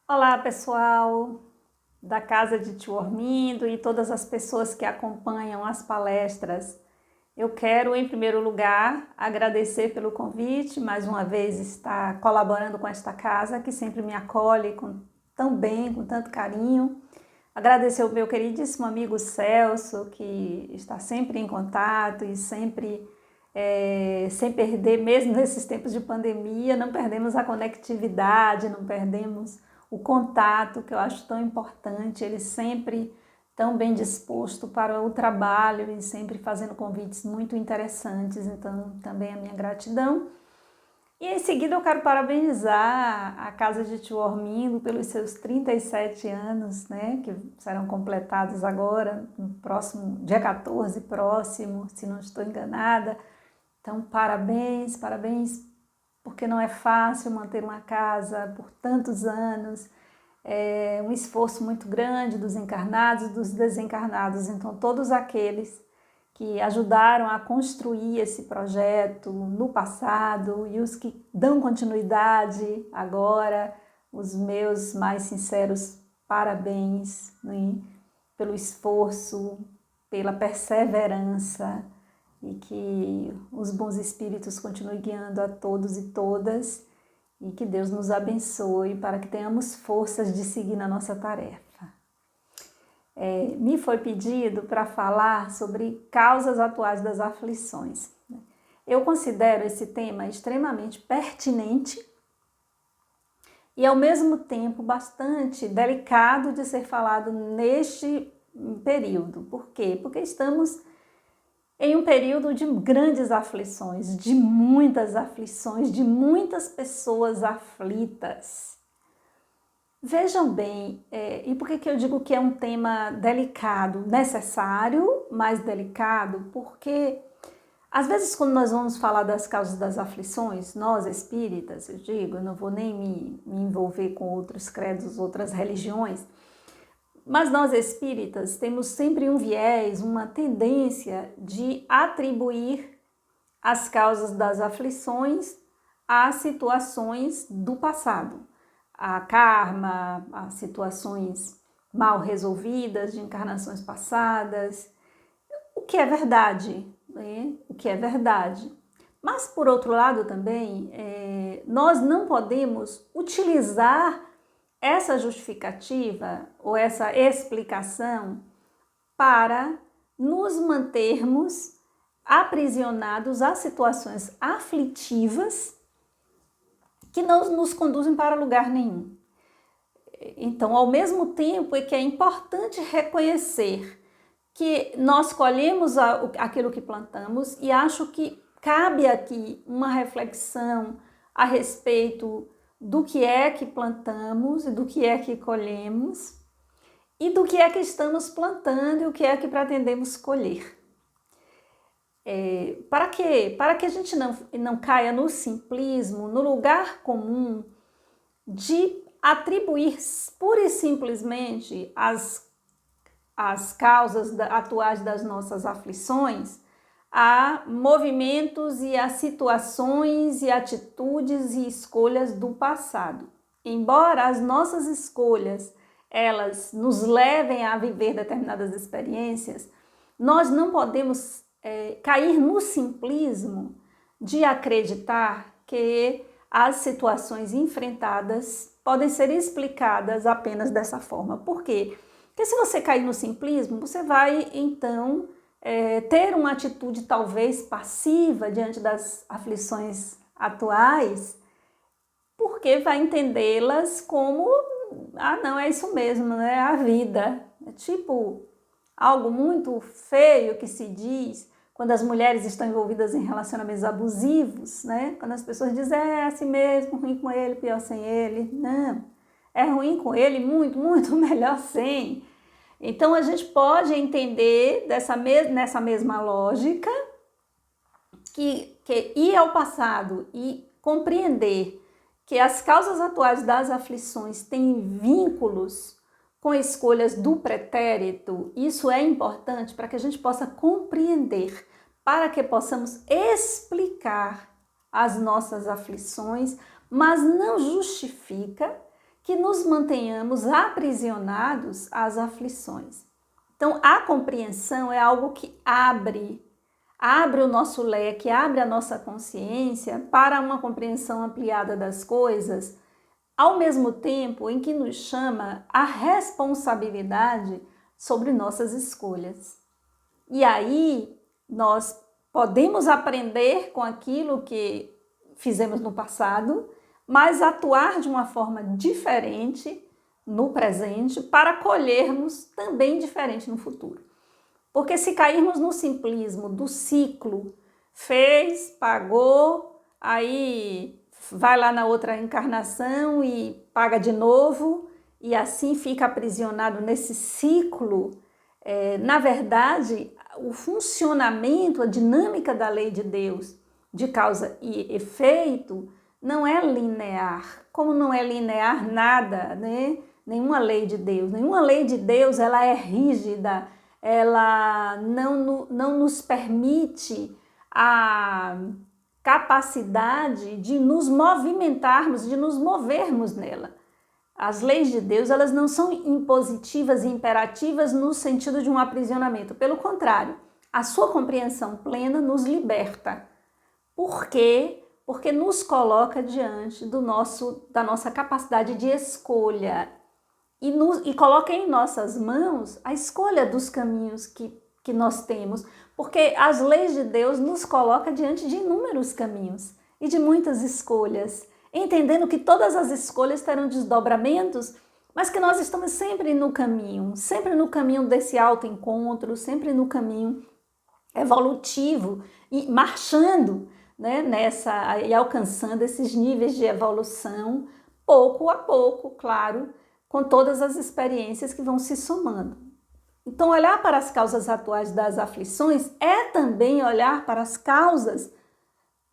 Olá, pessoal da Casa de Tio Ormindo e todas as pessoas que acompanham as palestras. Eu quero, em primeiro lugar, agradecer pelo convite, mais uma vez estar colaborando com esta casa, que sempre me acolhe tão bem, com tanto carinho. Agradecer ao meu queridíssimo amigo Celso, que está sempre em contato e sempre, sem perder, mesmo nesses tempos de pandemia, não perdemos a conectividade, não perdemos o contato, que eu acho tão importante. Ele sempre tão bem disposto para o trabalho e sempre fazendo convites muito interessantes, então também a minha gratidão. E em seguida eu quero parabenizar a Casa de Tio Ormindo pelos seus 37 anos, né, que serão completados agora, no próximo, dia 14 próximo, se não estou enganada. Então, parabéns, parabéns, porque não é fácil manter uma casa por tantos anos, é um esforço muito grande dos encarnados, dos desencarnados, então todos aqueles que ajudaram a construir esse projeto no passado e os que dão continuidade agora, os meus mais sinceros parabéns, né, pelo esforço, pela perseverança e que os bons espíritos continuem guiando a todos e todas e que Deus nos abençoe para que tenhamos forças de seguir na nossa tarefa. Me foi pedido para falar sobre causas atuais das aflições. Eu considero esse tema extremamente pertinente e, ao mesmo tempo, bastante delicado de ser falado neste período. Por quê? Porque estamos em um período de grandes aflições, de muitas pessoas aflitas. Vejam bem, e por que eu digo que é um tema delicado, necessário, mas delicado? Porque, às vezes, quando nós vamos falar das causas das aflições, nós espíritas, eu digo, eu não vou nem me envolver com outros credos, outras religiões, mas nós espíritas temos sempre um viés, uma tendência de atribuir as causas das aflições a situações do passado, a karma, a situações mal resolvidas de encarnações passadas, o que é verdade, né? O que é verdade. Mas, por outro lado, também, nós não podemos utilizar essa justificativa ou essa explicação para nos mantermos aprisionados a situações aflitivas que não nos conduzem para lugar nenhum. Então, ao mesmo tempo, é que é importante reconhecer que nós colhemos aquilo que plantamos e acho que cabe aqui uma reflexão a respeito do que é que plantamos e do que é que colhemos e do que é que estamos plantando e o que é que pretendemos colher. Para quê? Para que a gente não caia no simplismo, no lugar comum de atribuir pura e simplesmente as causas atuais das nossas aflições a movimentos e a situações e atitudes e escolhas do passado. Embora as nossas escolhas elas nos levem a viver determinadas experiências, nós não podemos cair no simplismo de acreditar que as situações enfrentadas podem ser explicadas apenas dessa forma. Por quê? Porque se você cair no simplismo, você vai então ter uma atitude talvez passiva diante das aflições atuais, porque vai entendê-las como, não, é isso mesmo, né? É a vida. É tipo algo muito feio que se diz quando as mulheres estão envolvidas em relacionamentos abusivos, né? Quando as pessoas dizem, é assim mesmo, ruim com ele, pior sem ele. Não, é ruim com ele, muito, muito melhor sem. Então, a gente pode entender nessa mesma lógica que ir ao passado e compreender que as causas atuais das aflições têm vínculos com escolhas do pretérito, isso é importante para que a gente possa compreender, para que possamos explicar as nossas aflições, mas não justifica que nos mantenhamos aprisionados às aflições. Então, a compreensão é algo que abre o nosso leque, abre a nossa consciência para uma compreensão ampliada das coisas, ao mesmo tempo em que nos chama a responsabilidade sobre nossas escolhas. E aí, nós podemos aprender com aquilo que fizemos no passado, mas atuar de uma forma diferente no presente para colhermos também diferente no futuro. Porque se cairmos no simplismo do ciclo, fez, pagou, aí vai lá na outra encarnação e paga de novo, e assim fica aprisionado nesse ciclo, na verdade, o funcionamento, a dinâmica da lei de Deus, de causa e efeito, não é linear. Como não é linear nada, né? Nenhuma lei de Deus. Nenhuma lei de Deus, ela é rígida, ela não nos permite a capacidade de nos movimentarmos, de nos movermos nela. As leis de Deus, elas não são impositivas e imperativas no sentido de um aprisionamento. Pelo contrário, a sua compreensão plena nos liberta. Por quê? Porque nos coloca diante da nossa capacidade de escolha e coloca em nossas mãos a escolha dos caminhos que nós temos, porque as leis de Deus nos colocam diante de inúmeros caminhos e de muitas escolhas, entendendo que todas as escolhas terão desdobramentos, mas que nós estamos sempre no caminho desse autoencontro, sempre no caminho evolutivo e marchando, né, e alcançando esses níveis de evolução, pouco a pouco, claro, com todas as experiências que vão se somando. Então, olhar para as causas atuais das aflições é também olhar para as causas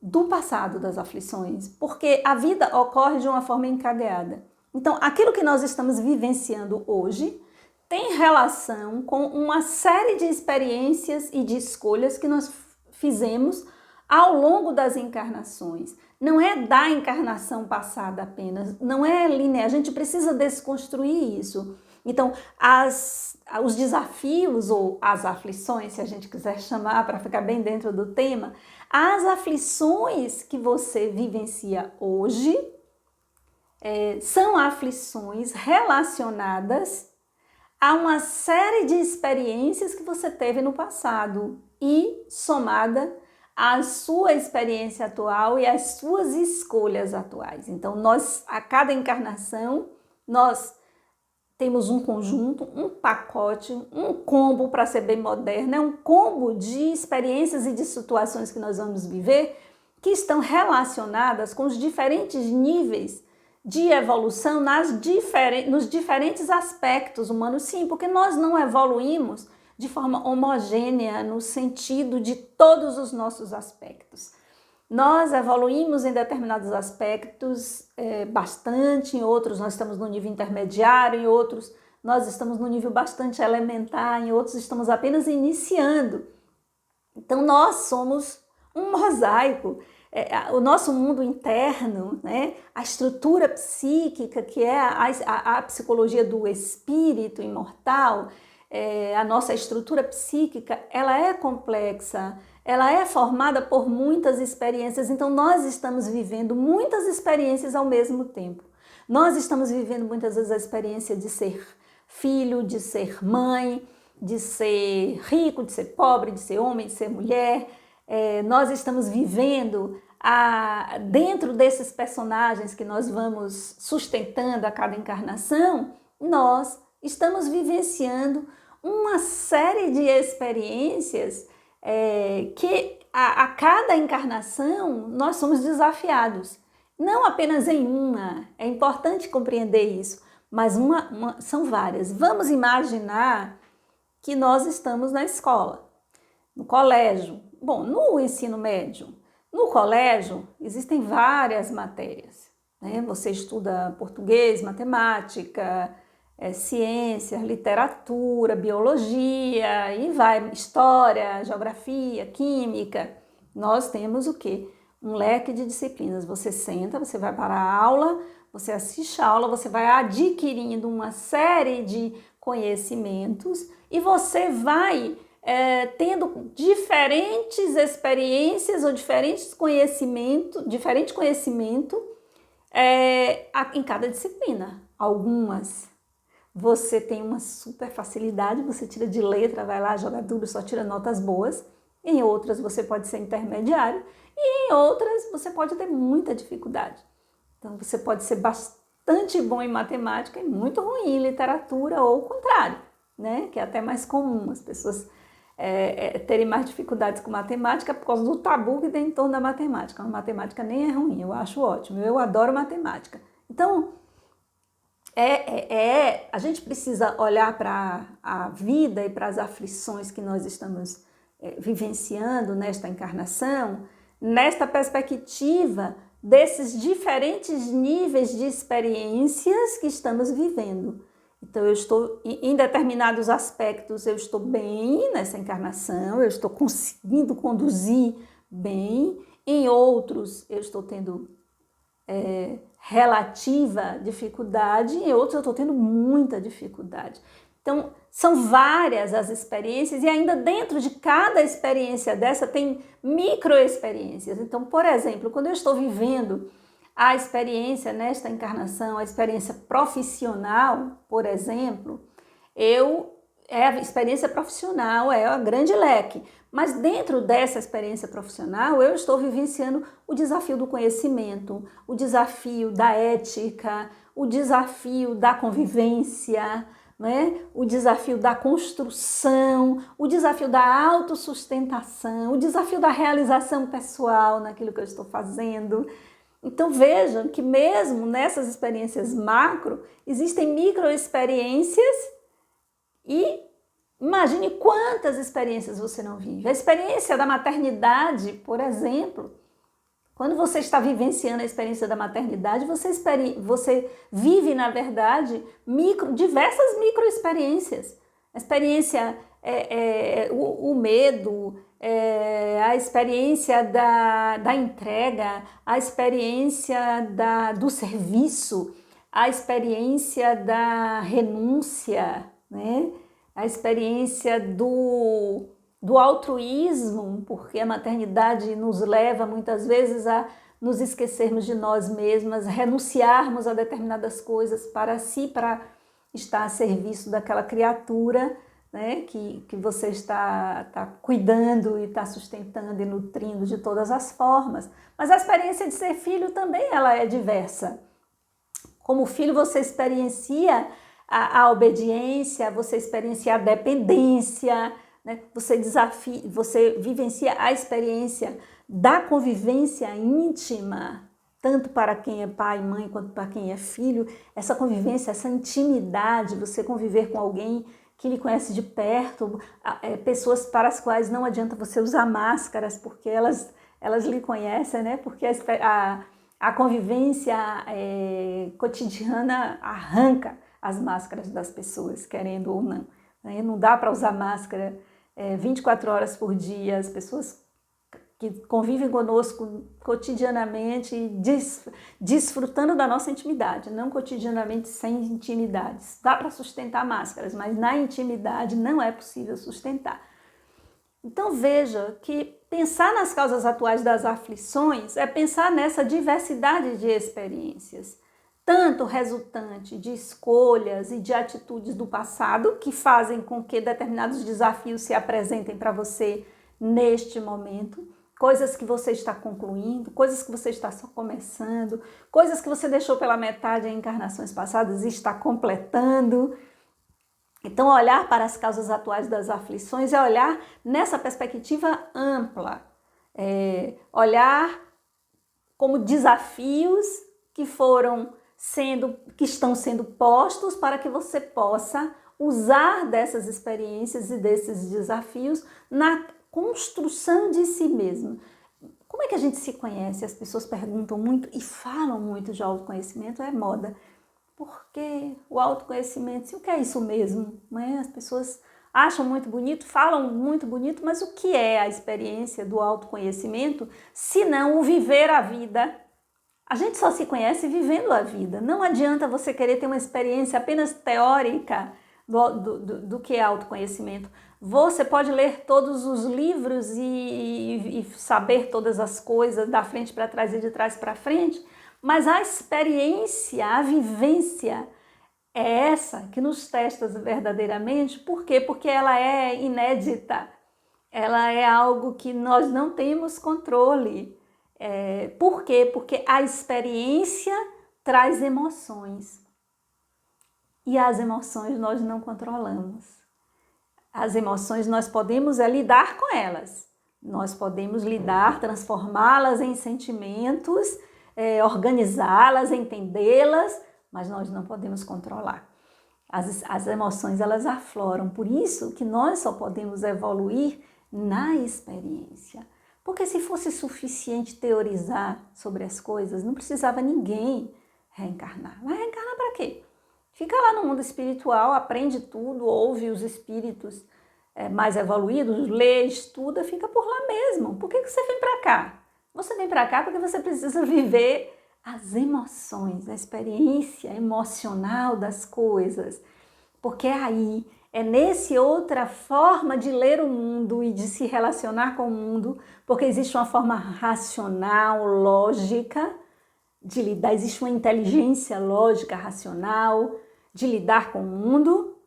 do passado das aflições, porque a vida ocorre de uma forma encadeada. Então, aquilo que nós estamos vivenciando hoje tem relação com uma série de experiências e de escolhas que nós fizemos ao longo das encarnações. Não é da encarnação passada apenas, não é linear, a gente precisa desconstruir isso. Então, os desafios ou as aflições, se a gente quiser chamar para ficar bem dentro do tema, as aflições que você vivencia hoje são aflições relacionadas a uma série de experiências que você teve no passado e somada à sua experiência atual e às suas escolhas atuais. Então, a cada encarnação, nós temos um conjunto, um pacote, um combo, para ser bem moderno, um combo de experiências e de situações que nós vamos viver que estão relacionadas com os diferentes níveis de evolução nos diferentes aspectos humanos, sim, porque nós não evoluímos de forma homogênea no sentido de todos os nossos aspectos. Nós evoluímos em determinados aspectos bastante, em outros nós estamos no nível intermediário, em outros nós estamos no nível bastante elementar, em outros estamos apenas iniciando. Então nós somos um mosaico. O nosso mundo interno, né, a estrutura psíquica, que é a psicologia do espírito imortal, a nossa estrutura psíquica, ela é complexa, ela é formada por muitas experiências, então nós estamos vivendo muitas experiências ao mesmo tempo. Nós estamos vivendo muitas vezes a experiência de ser filho, de ser mãe, de ser rico, de ser pobre, de ser homem, de ser mulher. Nós estamos vivendo dentro desses personagens que nós vamos sustentando a cada encarnação, nós estamos vivenciando uma série de experiências que a cada encarnação nós somos desafiados. Não apenas em uma, é importante compreender isso, mas são várias. Vamos imaginar que nós estamos na escola, no colégio. Bom, no ensino médio, no colégio existem várias matérias, né? Você estuda português, matemática, ciência, literatura, biologia, e vai, história, geografia, química. Nós temos o quê? Um leque de disciplinas. Você senta, você vai para a aula, você assiste a aula, você vai adquirindo uma série de conhecimentos e você vai tendo diferentes experiências ou diferente conhecimento em cada disciplina. Algumas você tem uma super facilidade, você tira de letra, vai lá, joga tudo, só tira notas boas. Em outras você pode ser intermediário e em outras você pode ter muita dificuldade. Então você pode ser bastante bom em matemática e muito ruim em literatura ou o contrário, né? Que é até mais comum as pessoas terem mais dificuldades com matemática por causa do tabu que tem em torno da matemática. A matemática nem é ruim, eu acho ótimo, eu adoro matemática. Então, a gente precisa olhar para a vida e para as aflições que nós estamos vivenciando nesta encarnação, nesta perspectiva desses diferentes níveis de experiências que estamos vivendo. Então, eu estou, em determinados aspectos, eu estou bem nessa encarnação, eu estou conseguindo conduzir bem, em outros eu estou tendo relativa dificuldade, em outros eu estou tendo muita dificuldade. Então, são várias as experiências e ainda dentro de cada experiência dessa tem microexperiências. Então, por exemplo, quando eu estou vivendo a experiência nesta encarnação, a experiência profissional, por exemplo, a experiência profissional é a grande leque, mas dentro dessa experiência profissional eu estou vivenciando o desafio do conhecimento, o desafio da ética, o desafio da convivência, né? O desafio da construção, o desafio da autossustentação, o desafio da realização pessoal naquilo que eu estou fazendo. Então vejam que mesmo nessas experiências macro, existem microexperiências e imagine quantas experiências você não vive. A experiência da maternidade, por exemplo, quando você está vivenciando a experiência da maternidade, você vive, na verdade, diversas microexperiências. A experiência, o medo, a experiência da entrega, a experiência do serviço, a experiência da renúncia, né? A experiência do altruísmo, porque a maternidade nos leva muitas vezes a nos esquecermos de nós mesmas, renunciarmos a determinadas coisas para estar a serviço daquela criatura, né, que você está cuidando e está sustentando e nutrindo de todas as formas. Mas a experiência de ser filho também ela é diversa. Como filho você experiencia a obediência, você experiencia a dependência, né? Você vivencia a experiência da convivência íntima, tanto para quem é pai e mãe quanto para quem é filho, essa convivência, essa intimidade, você conviver com alguém que lhe conhece de perto, pessoas para as quais não adianta você usar máscaras, porque elas lhe conhecem, né? Porque a convivência cotidiana arranca as máscaras das pessoas, querendo ou não. Né? Não dá para usar máscara 24 horas por dia, as pessoas que convivem conosco cotidianamente, desfrutando da nossa intimidade, não cotidianamente sem intimidades. Dá para sustentar máscaras, mas na intimidade não é possível sustentar. Então veja que pensar nas causas atuais das aflições é pensar nessa diversidade de experiências, tanto resultante de escolhas e de atitudes do passado que fazem com que determinados desafios se apresentem para você neste momento, coisas que você está concluindo, coisas que você está só começando, coisas que você deixou pela metade em encarnações passadas e está completando. Então, olhar para as causas atuais das aflições é olhar nessa perspectiva ampla, olhar como desafios que estão sendo postos para que você possa usar dessas experiências e desses desafios na construção de si mesmo. Como é que a gente se conhece? As pessoas perguntam muito e falam muito de autoconhecimento, é moda. Porque o autoconhecimento, o que é isso mesmo? Né? As pessoas acham muito bonito, falam muito bonito, mas o que é a experiência do autoconhecimento, se não o viver a vida A gente só se conhece vivendo a vida. Não adianta você querer ter uma experiência apenas teórica do que é autoconhecimento. Você pode ler todos os livros e saber todas as coisas da frente para trás e de trás para frente, mas a experiência, a vivência é essa que nos testa verdadeiramente. Por quê? Porque ela é inédita, ela é algo que nós não temos controle. Por quê? Porque a experiência traz emoções e as emoções nós não controlamos. As emoções nós podemos lidar com elas, nós podemos lidar, transformá-las em sentimentos, organizá-las, entendê-las, mas nós não podemos controlar. As emoções elas afloram, por isso que nós só podemos evoluir na experiência. Porque se fosse suficiente teorizar sobre as coisas, não precisava ninguém reencarnar. Vai reencarnar para quê? Fica lá no mundo espiritual, aprende tudo, ouve os espíritos mais evoluídos, lê, estuda, fica por lá mesmo. Por que você vem para cá? Você vem para cá porque você precisa viver as emoções, a experiência emocional das coisas. Porque aí é nesse outra forma de ler o mundo e de se relacionar com o mundo, porque existe uma forma racional, lógica de lidar, existe uma inteligência lógica, racional de lidar com o mundo,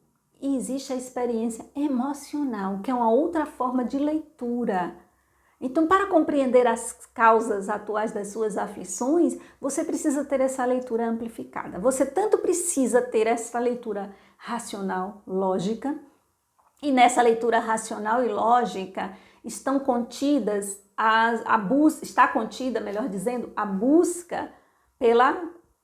e existe a experiência emocional, que é uma outra forma de leitura. Então, para compreender as causas atuais das suas aflições, você precisa ter essa leitura amplificada. Você tanto precisa ter essa leitura racional, lógica, e nessa leitura racional e lógica estão contidas está contida, melhor dizendo, a busca pela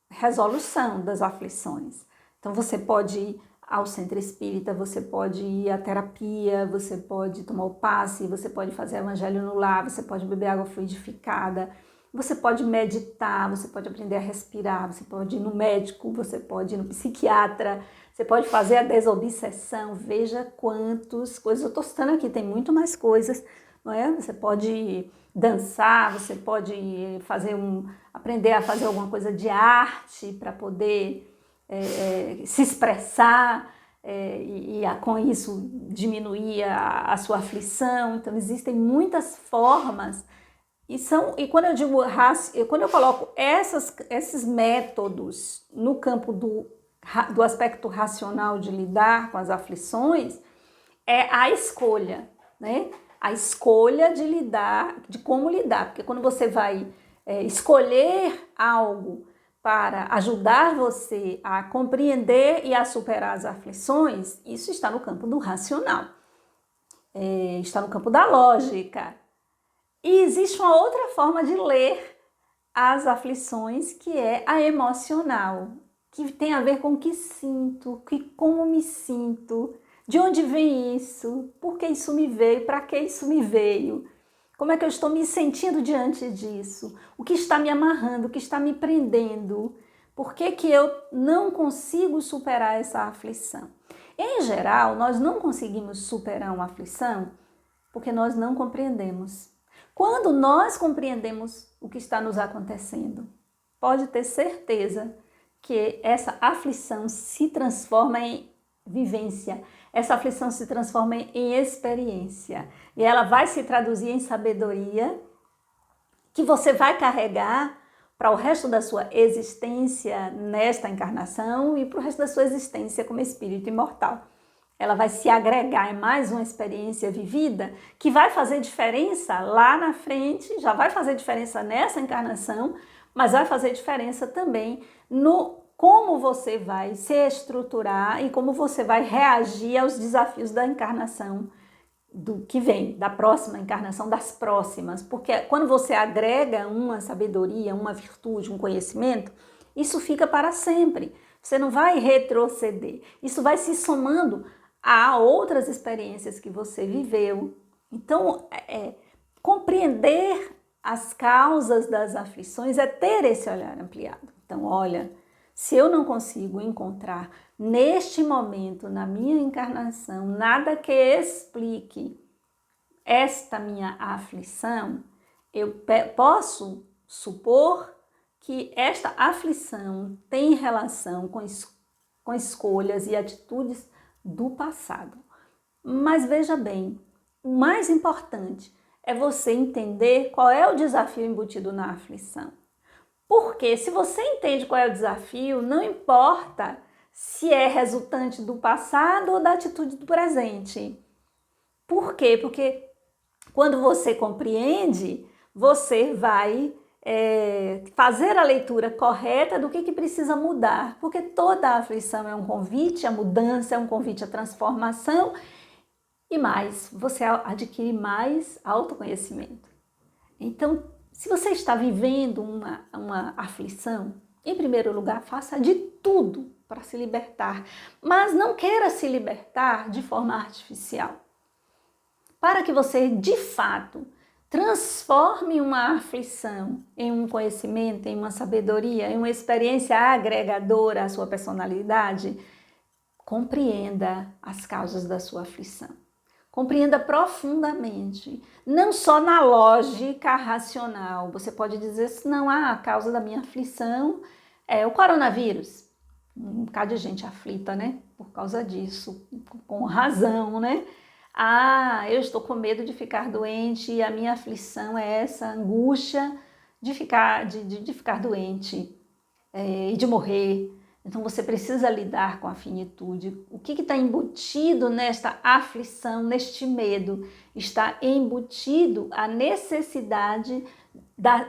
resolução das aflições. Então você pode ir ao centro espírita, você pode ir à terapia, você pode tomar o passe, você pode fazer evangelho no lar, você pode beber água fluidificada, você pode meditar, você pode aprender a respirar, você pode ir no médico, você pode ir no psiquiatra, você pode fazer a desobsessão. Veja quantas coisas, eu estou citando aqui, tem muito mais coisas, não é? Você pode dançar, você pode aprender a fazer alguma coisa de arte para poder se expressar com isso diminuir a sua aflição. Então existem muitas formas e quando eu digo quando eu coloco esses métodos no campo do aspecto racional de lidar com as aflições, é a escolha, né? A escolha de lidar, de como lidar, porque quando você vai escolher algo para ajudar você a compreender e a superar as aflições, isso está no campo do racional, está no campo da lógica. E existe uma outra forma de ler as aflições, que é a emocional, que tem a ver com o que sinto, como me sinto, de onde vem isso, por que isso me veio, para que isso me veio. Como é que eu estou me sentindo diante disso? O que está me amarrando? O que está me prendendo? Por que eu não consigo superar essa aflição? Em geral, nós não conseguimos superar uma aflição porque nós não compreendemos. Quando nós compreendemos o que está nos acontecendo, pode ter certeza que essa aflição se transforma em vivência. Essa aflição se transforma em experiência e ela vai se traduzir em sabedoria que você vai carregar para o resto da sua existência nesta encarnação e para o resto da sua existência como espírito imortal. Ela vai se agregar em mais uma experiência vivida que vai fazer diferença lá na frente, já vai fazer diferença nessa encarnação, mas vai fazer diferença também no como você vai se estruturar e como você vai reagir aos desafios da encarnação do que vem, da próxima encarnação, das próximas. Porque quando você agrega uma sabedoria, uma virtude, um conhecimento, isso fica para sempre. Você não vai retroceder. Isso vai se somando a outras experiências que você viveu. Então, compreender as causas das aflições é ter esse olhar ampliado. Então, olha, se eu não consigo encontrar neste momento, na minha encarnação, nada que explique esta minha aflição, eu posso supor que esta aflição tem relação com escolhas e atitudes do passado. Mas veja bem, o mais importante é você entender qual é o desafio embutido na aflição. Porque se você entende qual é o desafio, não importa se é resultante do passado ou da atitude do presente. Por quê? Porque quando você compreende, você vai fazer a leitura correta do que precisa mudar, porque toda a aflição é um convite à mudança, é um convite à transformação e mais, você adquire mais autoconhecimento. Então, se você está vivendo uma aflição, em primeiro lugar, faça de tudo para se libertar, mas não queira se libertar de forma artificial. Para que você, de fato, transforme uma aflição em um conhecimento, em uma sabedoria, em uma experiência agregadora à sua personalidade, compreenda as causas da sua aflição. Compreenda profundamente, não só na lógica racional. Você pode dizer assim, não, a causa da minha aflição é o coronavírus. Um bocado de gente aflita, né? Por causa disso, com razão, né? Eu estou com medo de ficar doente e a minha aflição é essa angústia de ficar doente e de morrer. Então você precisa lidar com a finitude. O que está embutido nesta aflição, neste medo? Está embutido a necessidade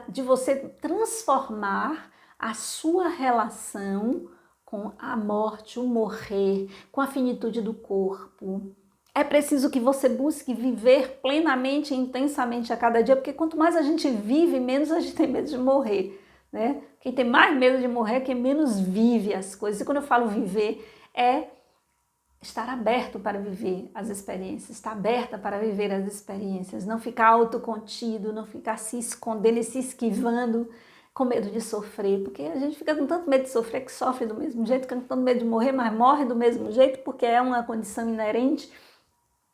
de você transformar a sua relação com a morte, o morrer, com a finitude do corpo. É preciso que você busque viver plenamente e intensamente a cada dia, porque quanto mais a gente vive, menos a gente tem medo de morrer, né? Quem tem mais medo de morrer é quem menos vive as coisas. E quando eu falo viver, é estar aberto para viver as experiências, estar aberta para viver as experiências, não ficar autocontido, não ficar se escondendo e se esquivando com medo de sofrer, porque a gente fica com tanto medo de sofrer que sofre do mesmo jeito, fica com tanto medo de morrer, mas morre do mesmo jeito, porque é uma condição inerente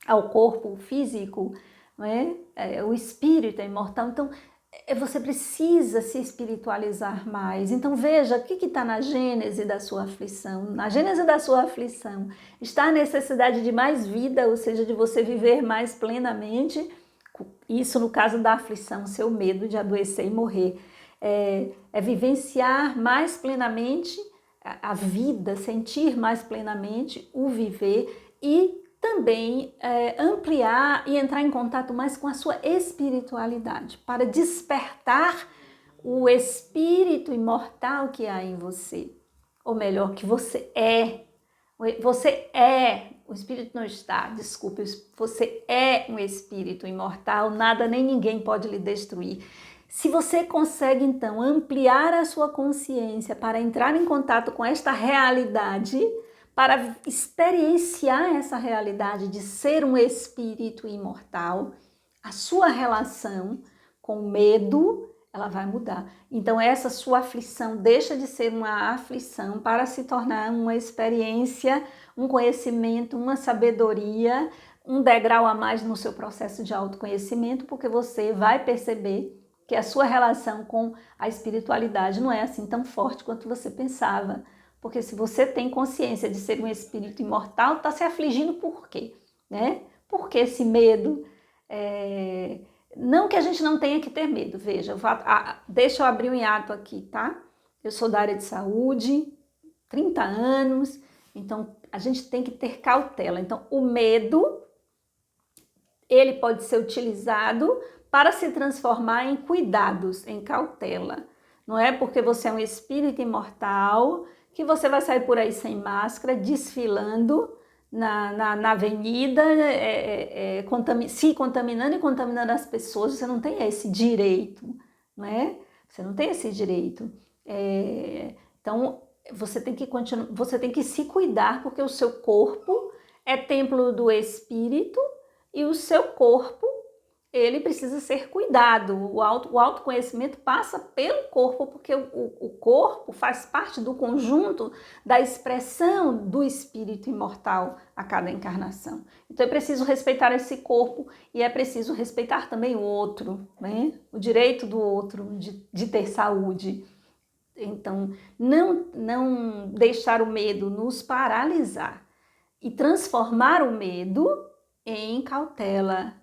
ao corpo físico, não é? O espírito é imortal, então você precisa se espiritualizar mais. Então veja o que está na gênese da sua aflição. Na gênese da sua aflição está a necessidade de mais vida, ou seja, de você viver mais plenamente. Isso no caso da aflição, seu medo de adoecer e morrer. É vivenciar mais plenamente a vida, sentir mais plenamente o viver e também ampliar e entrar em contato mais com a sua espiritualidade, para despertar o espírito imortal que há em você, ou melhor, que você é. Você é, o espírito não está, desculpe, você é um espírito imortal, nada nem ninguém pode lhe destruir. Se você consegue, então, ampliar a sua consciência para entrar em contato com esta realidade, para experienciar essa realidade de ser um espírito imortal, a sua relação com o medo, ela vai mudar. Então essa sua aflição deixa de ser uma aflição para se tornar uma experiência, um conhecimento, uma sabedoria, um degrau a mais no seu processo de autoconhecimento, porque você vai perceber que a sua relação com a espiritualidade não é assim tão forte quanto você pensava. Porque se você tem consciência de ser um espírito imortal, está se afligindo por quê? Né? Por que esse medo? Não que a gente não tenha que ter medo, veja, deixa eu abrir um hiato aqui, tá? Eu sou da área de saúde, 30 anos, então a gente tem que ter cautela. Então o medo, ele pode ser utilizado para se transformar em cuidados, em cautela. Não é porque você é um espírito imortal que você vai sair por aí sem máscara, desfilando na avenida, se contaminando e contaminando as pessoas. Você não tem esse direito, não é? Você não tem esse direito. Então, você tem que se cuidar, porque o seu corpo é templo do espírito e o seu corpo, ele precisa ser cuidado. O autoconhecimento passa pelo corpo, porque o corpo faz parte do conjunto da expressão do espírito imortal a cada encarnação. Então é preciso respeitar esse corpo e é preciso respeitar também o outro, né? O direito do outro de ter saúde. Então, não deixar o medo nos paralisar e transformar o medo em cautela.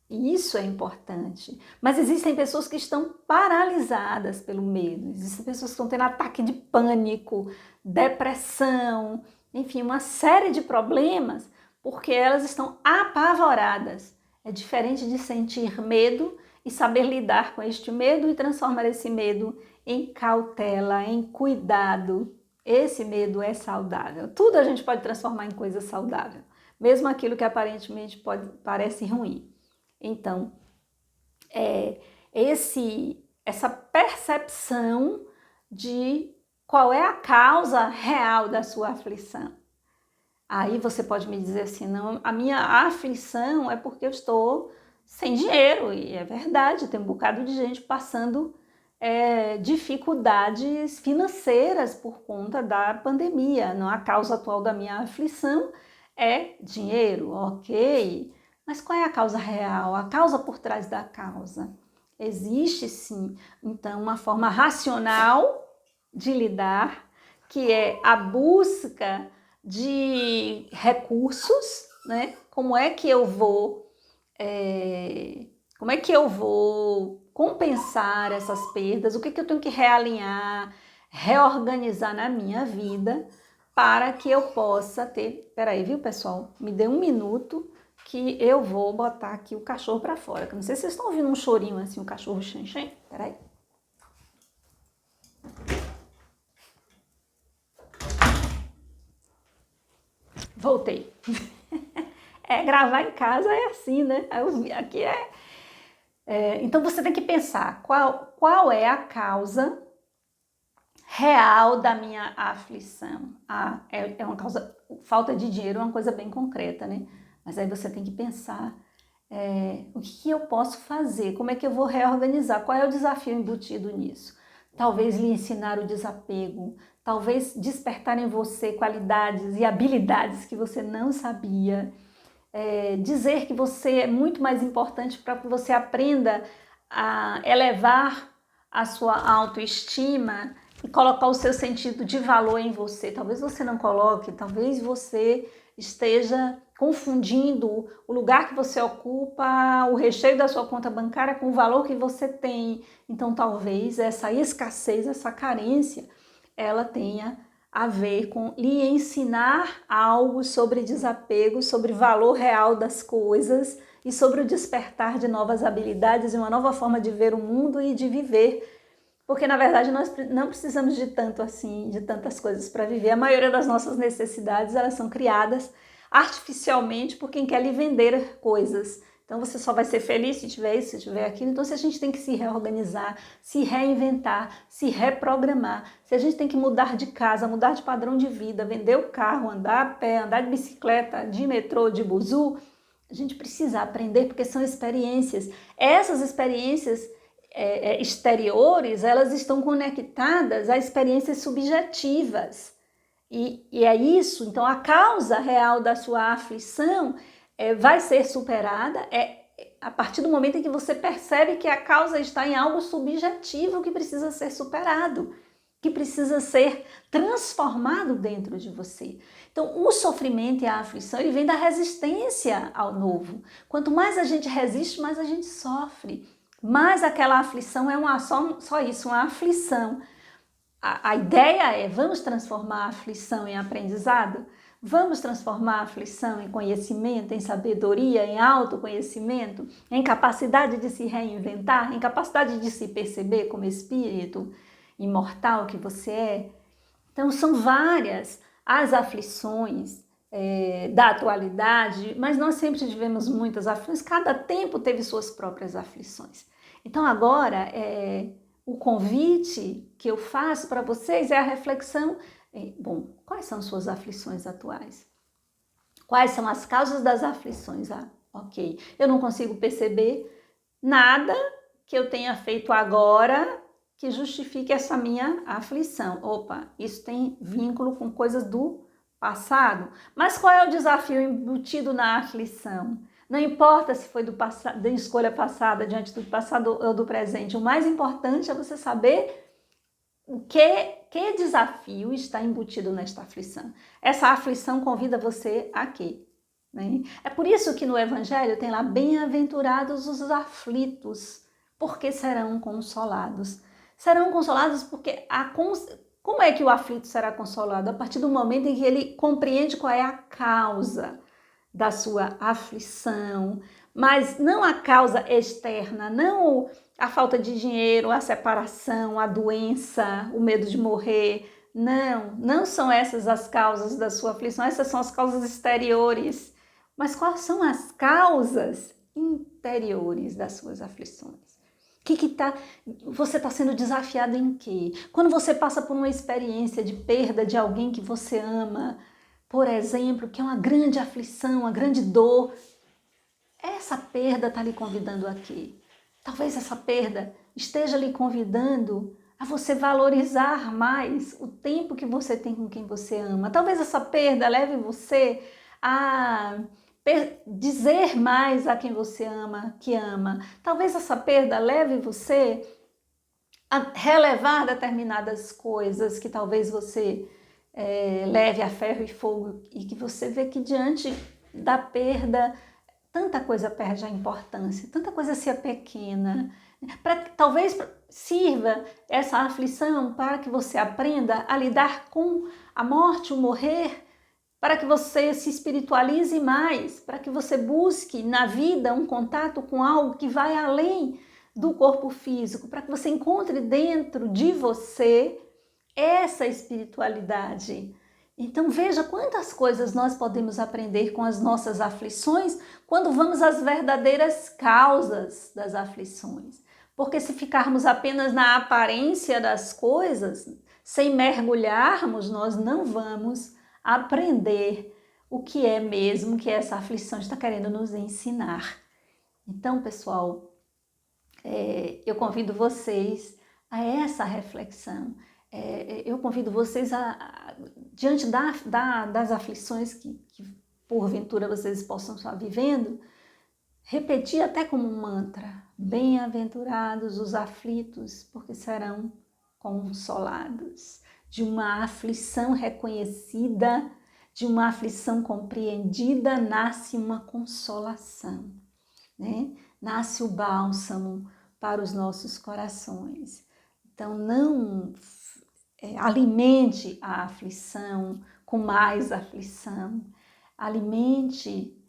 Isso é importante. Mas existem pessoas que estão paralisadas pelo medo, existem pessoas que estão tendo ataque de pânico, depressão, enfim, uma série de problemas porque elas estão apavoradas. É diferente de sentir medo e saber lidar com este medo e transformar esse medo em cautela, em cuidado. Esse medo é saudável. Tudo a gente pode transformar em coisa saudável, mesmo aquilo que aparentemente parece ruim. Então, essa percepção de qual é a causa real da sua aflição. Aí você pode me dizer assim, não, a minha aflição é porque eu estou sem dinheiro, e é verdade, tem um bocado de gente passando dificuldades financeiras por conta da pandemia. Não, a causa atual da minha aflição é dinheiro, ok, mas qual é a causa real, a causa por trás da causa? Existe sim, então, uma forma racional de lidar, que é a busca de recursos, né? Como é que eu vou compensar essas perdas? O que eu tenho que realinhar, reorganizar na minha vida para que eu possa ter... Peraí, viu, pessoal? Me dê um minuto que eu vou botar aqui o cachorro para fora. Não sei se vocês estão ouvindo um chorinho assim, o cachorro xenxen. Peraí. Voltei. Gravar em casa é assim, né? Aqui então você tem que pensar qual é a causa real da minha aflição. É uma causa, falta de dinheiro é uma coisa bem concreta, né? Mas aí você tem que pensar o que eu posso fazer, como é que eu vou reorganizar, qual é o desafio embutido nisso. Talvez lhe ensinar o desapego, talvez despertar em você qualidades e habilidades que você não sabia, dizer que você é muito mais importante para que você aprenda a elevar a sua autoestima e colocar o seu sentido de valor em você. Talvez você não coloque, talvez você esteja confundindo o lugar que você ocupa, o recheio da sua conta bancária com o valor que você tem. Então talvez essa escassez, essa carência, ela tenha a ver com lhe ensinar algo sobre desapego, sobre valor real das coisas e sobre o despertar de novas habilidades e uma nova forma de ver o mundo e de viver. Porque, na verdade, nós não precisamos de tanto assim, de tantas coisas para viver. A maioria das nossas necessidades, elas são criadas artificialmente por quem quer lhe vender coisas. Então, você só vai ser feliz se tiver isso, se tiver aquilo. Então, se a gente tem que se reorganizar, se reinventar, se reprogramar, se a gente tem que mudar de casa, mudar de padrão de vida, vender o carro, andar a pé, andar de bicicleta, de metrô, de buzu, a gente precisa aprender porque são experiências. Essas experiências exteriores, elas estão conectadas a experiências subjetivas. E é isso, então a causa real da sua aflição vai ser superada a partir do momento em que você percebe que a causa está em algo subjetivo que precisa ser superado, que precisa ser transformado dentro de você. Então, o sofrimento e a aflição, ele vem da resistência ao novo. Quanto mais a gente resiste, mais a gente sofre. Mas aquela aflição é só isso, uma aflição. A ideia é, vamos transformar a aflição em aprendizado? Vamos transformar a aflição em conhecimento, em sabedoria, em autoconhecimento, em capacidade de se reinventar, em capacidade de se perceber como espírito imortal que você é? Então, são várias as aflições da atualidade, mas nós sempre tivemos muitas aflições, cada tempo teve suas próprias aflições. Então, agora, o convite que eu faço para vocês é a reflexão. Bom, quais são suas aflições atuais? Quais são as causas das aflições? Ok, eu não consigo perceber nada que eu tenha feito agora que justifique essa minha aflição. Opa, isso tem vínculo com coisas do passado. Mas qual é o desafio embutido na aflição? Não importa se foi da escolha passada, diante do passado ou do presente. O mais importante é você saber Que desafio está embutido nesta aflição? Essa aflição convida você a quê? Né? É por isso que no Evangelho tem lá, bem-aventurados os aflitos, porque serão consolados. Serão consolados porque como é que o aflito será consolado? A partir do momento em que ele compreende qual é a causa da sua aflição, mas não a causa externa, não a falta de dinheiro, a separação, a doença, o medo de morrer. Não são essas as causas da sua aflição, essas são as causas exteriores. Mas quais são as causas interiores das suas aflições? Você está sendo desafiado em quê? Quando você passa por uma experiência de perda de alguém que você ama, por exemplo, que é uma grande aflição, uma grande dor, essa perda está lhe convidando a quê? Talvez essa perda esteja lhe convidando a você valorizar mais o tempo que você tem com quem você ama. Talvez essa perda leve você a dizer mais a quem você ama, que ama. Talvez essa perda leve você a relevar determinadas coisas que talvez você leve a ferro e fogo e que você vê que diante da perda tanta coisa perde a importância, tanta coisa se pequena. Talvez sirva essa aflição para que você aprenda a lidar com a morte, o morrer, para que você se espiritualize mais, para que você busque na vida um contato com algo que vai além do corpo físico, para que você encontre dentro de você essa espiritualidade. Então veja quantas coisas nós podemos aprender com as nossas aflições quando vamos às verdadeiras causas das aflições. Porque se ficarmos apenas na aparência das coisas, sem mergulharmos, nós não vamos aprender o que é mesmo que essa aflição está querendo nos ensinar. Então, pessoal, eu convido vocês a essa reflexão. Eu convido vocês diante das aflições que porventura vocês possam estar vivendo, repetir até como um mantra: bem-aventurados os aflitos, porque serão consolados. De uma aflição reconhecida, de uma aflição compreendida, nasce uma consolação, né? Nasce o bálsamo para os nossos corações. Então, não alimente a aflição com mais aflição. Alimente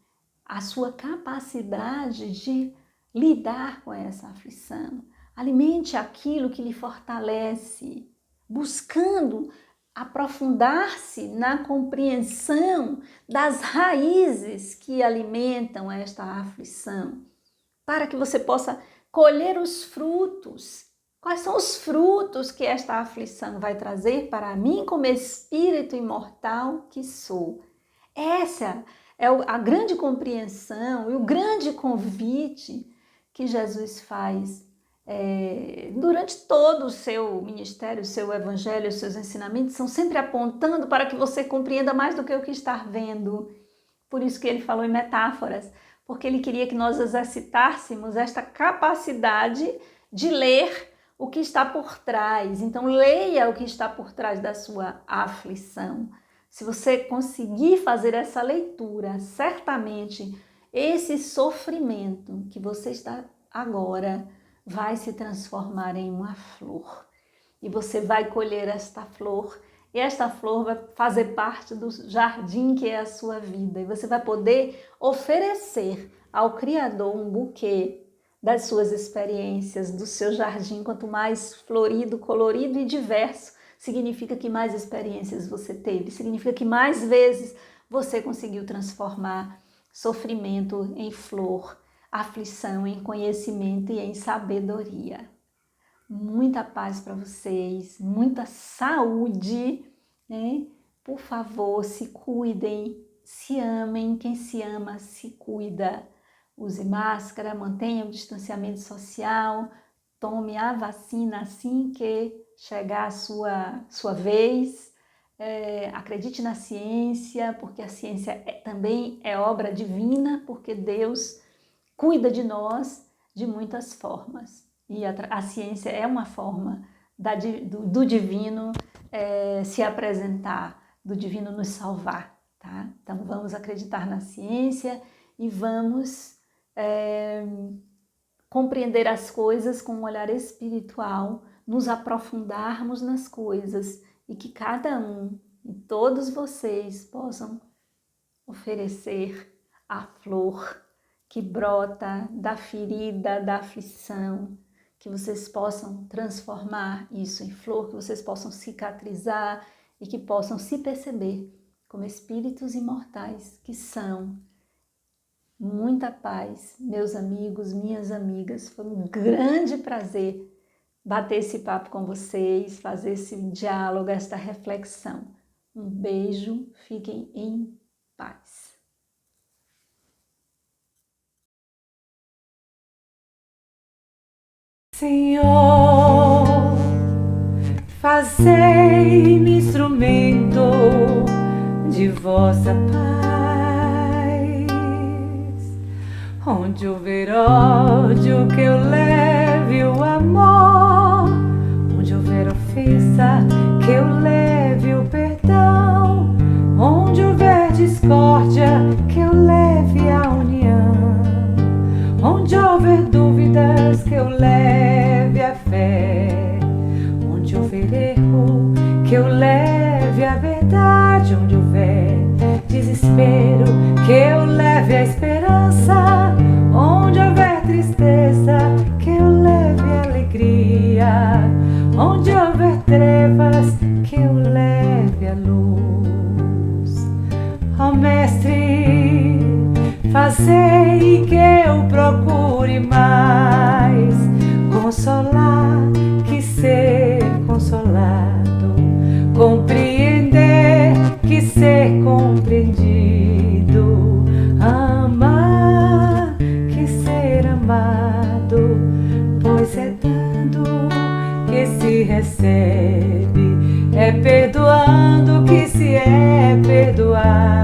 a sua capacidade de lidar com essa aflição. Alimente aquilo que lhe fortalece, buscando aprofundar-se na compreensão das raízes que alimentam esta aflição, para que você possa colher os frutos. Quais são os frutos que esta aflição vai trazer para mim como espírito imortal que sou? Essa é a grande compreensão e o grande convite que Jesus faz durante todo o seu ministério, o seu evangelho, os seus ensinamentos são sempre apontando para que você compreenda mais do que o que está vendo. Por isso que ele falou em metáforas, porque ele queria que nós exercitássemos esta capacidade de ler o que está por trás. Então, leia o que está por trás da sua aflição. Se você conseguir fazer essa leitura, certamente esse sofrimento que você está agora vai se transformar em uma flor. E você vai colher esta flor, e esta flor vai fazer parte do jardim que é a sua vida. E você vai poder oferecer ao Criador um buquê das suas experiências, do seu jardim. Quanto mais florido, colorido e diverso, significa que mais experiências você teve, significa que mais vezes você conseguiu transformar sofrimento em flor, aflição em conhecimento e em sabedoria. Muita paz para vocês, muita saúde, né? Por favor, se cuidem, se amem, quem se ama se cuida. Use máscara, mantenha o distanciamento social, tome a vacina assim que chegar a sua vez. Acredite na ciência, porque a ciência também é obra divina, porque Deus cuida de nós de muitas formas. E a ciência é uma forma do divino se apresentar, do divino nos salvar, tá? Então vamos acreditar na ciência e vamos compreender as coisas com um olhar espiritual, nos aprofundarmos nas coisas e que cada um e todos vocês possam oferecer a flor que brota da ferida, da aflição, que vocês possam transformar isso em flor, que vocês possam cicatrizar e que possam se perceber como espíritos imortais que são. Muita paz, meus amigos, minhas amigas, foi um grande prazer bater esse papo com vocês, fazer esse diálogo, esta reflexão. Um beijo, fiquem em paz. Senhor, fazei-me instrumento de vossa paz. Onde houver ódio, que eu leve o amor. Onde houver ofensa, que eu leve o perdão. Onde houver discórdia, que eu leve a união. Onde houver dúvidas, que eu leve a fé. Onde houver erro, que eu leve a verdade. Onde houver desespero, que eu leve a esperança. Onde houver tristeza, que eu leve a alegria. Onde houver trevas, que eu leve a luz. Ó Mestre, fazei que eu procure mais consolar que ser consolado, compreender que ser compreendido, amar que ser amado, pois é dando que se recebe, é perdoando que se é perdoado,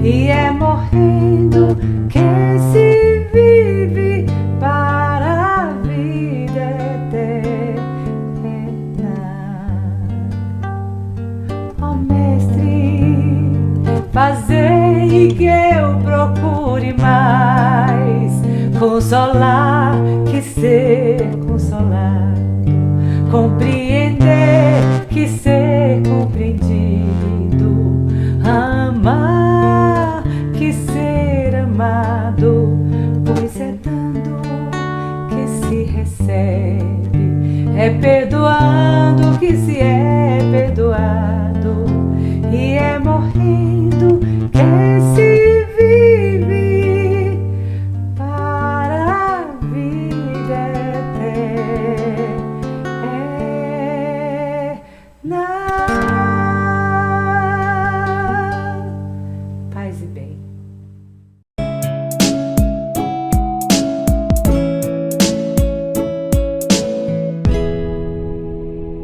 e é morrendo que se vive para a vida eterna. Ó Mestre, fazei que eu procure mais consolar que ser consolado, compreender que ser compreendido, amar que ser amado, pois é dando que se recebe, é perdoar